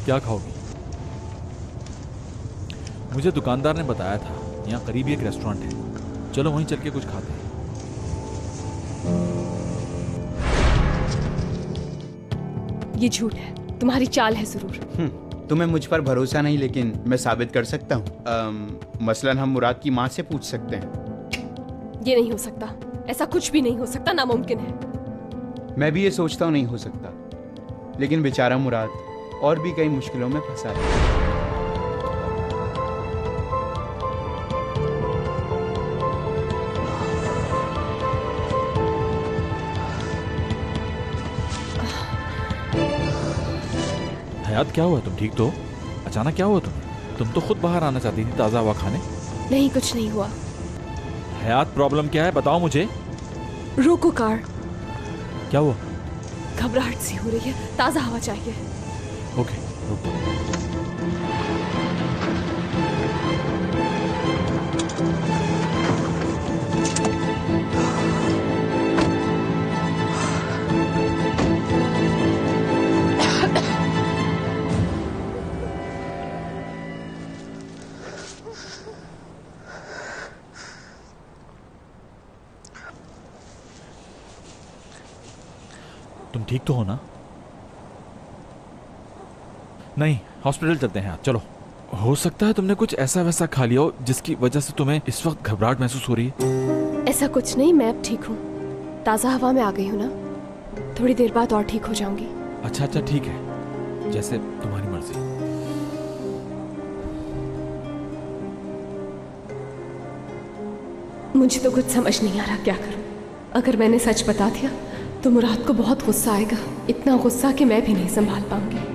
क्या खाओगी? मुझे दुकानदार ने बताया था यहाँ करीब एक रेस्टोरेंट है, चलो वहीं चल के कुछ खाते हैं। ये झूठ है, तुम्हारी चाल है जरूर। तुम्हें मुझ पर भरोसा नहीं, लेकिन मैं साबित कर सकता हूँ। मसलन हम मुराद की माँ से पूछ सकते हैं। ये नहीं हो सकता, ऐसा कुछ भी नहीं हो सकता, नामुमकिन है। मैं भी ये सोचता हूँ नहीं हो सकता, लेकिन बेचारा मुराद और भी कई मुश्किलों में फंसा है। हयात क्या हुआ? तुम ठीक तो? अचानक क्या हुआ तुम्हें? तुम तो खुद बाहर आना चाहती थी ताज़ा हवा खाने। नहीं, कुछ नहीं हुआ। हयात, प्रॉब्लम क्या है बताओ मुझे। रोको कार। क्या हुआ? घबराहट सी हो रही है, ताज़ा हवा चाहिए। ओके, रुको। तुम ठीक तो हो ना? नहीं, हॉस्पिटल चलते हैं, चलो। हो सकता है तुमने कुछ ऐसा वैसा खा लिया हो जिसकी वजह से तुम्हें इस वक्त घबराहट महसूस हो रही है। ऐसा कुछ नहीं, मैं अब ठीक हूँ। ताज़ा हवा में आ गई हूँ ना, थोड़ी देर बाद और ठीक हो जाऊंगी। अच्छा अच्छा, ठीक है, जैसे तुम्हारी मर्जी। मुझे तो कुछ समझ नहीं आ रहा क्या करूं। अगर मैंने सच बता दिया तो मुराद को बहुत गुस्सा आएगा, इतना गुस्सा कि मैं भी नहीं संभाल पाऊंगी।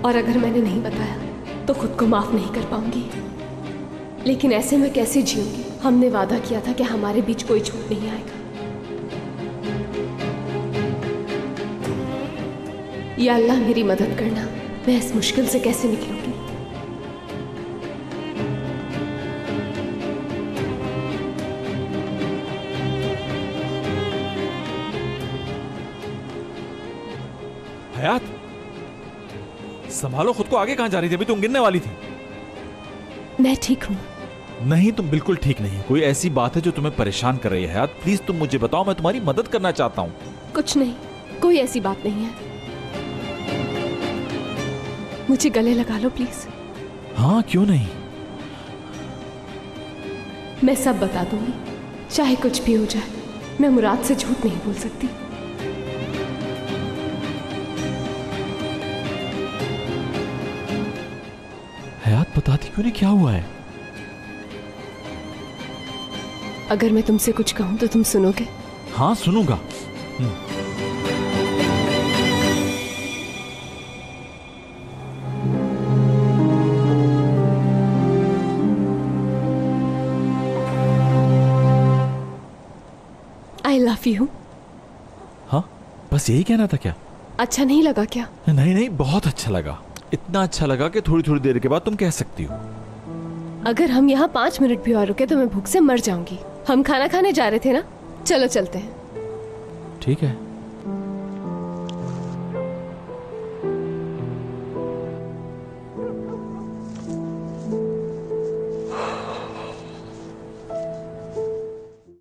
और अगर मैंने नहीं बताया तो खुद को माफ नहीं कर पाऊंगी। लेकिन ऐसे में कैसे जीऊंगी? हमने वादा किया था कि हमारे बीच कोई झूठ नहीं आएगा। या अल्लाह मेरी मदद करना, मैं इस मुश्किल से कैसे निकलूंगी। हयात, संभालो खुद को। आगे कहां जा रही थी? अभी तुम गिरने वाली थी। मैं ठीक हूं। नहीं, तुम बिल्कुल ठीक नहीं। कोई ऐसी बात है जो तुम्हें परेशान कर रही है? हयात प्लीज तुम मुझे बताओ, मैं तुम्हारी मदद करना चाहता हूं। कुछ नहीं, कोई ऐसी बात नहीं है। मुझे गले लगा लो प्लीज। हाँ, क्यों नहीं। मैं सब बता दूंगी, चाहे कुछ भी हो जाए। मैं मुराद से झूठ नहीं बोल सकती। हयात बताती क्यों नहीं, क्या हुआ है? अगर मैं तुमसे कुछ कहूं तो तुम सुनोगे? हाँ, सुनूंगा। I love you. हाँ, बस यही कहना था क्या? अच्छा नहीं लगा क्या? नहीं नहीं, बहुत अच्छा लगा। इतना अच्छा लगा कि थोड़ी थोड़ी देर के बाद तुम कह सकती हो। अगर हम यहाँ 5 मिनट भी और रुके तो मैं भूख से मर जाऊंगी। हम खाना खाने जा रहे थे ना, चलो चलते हैं। ठीक है।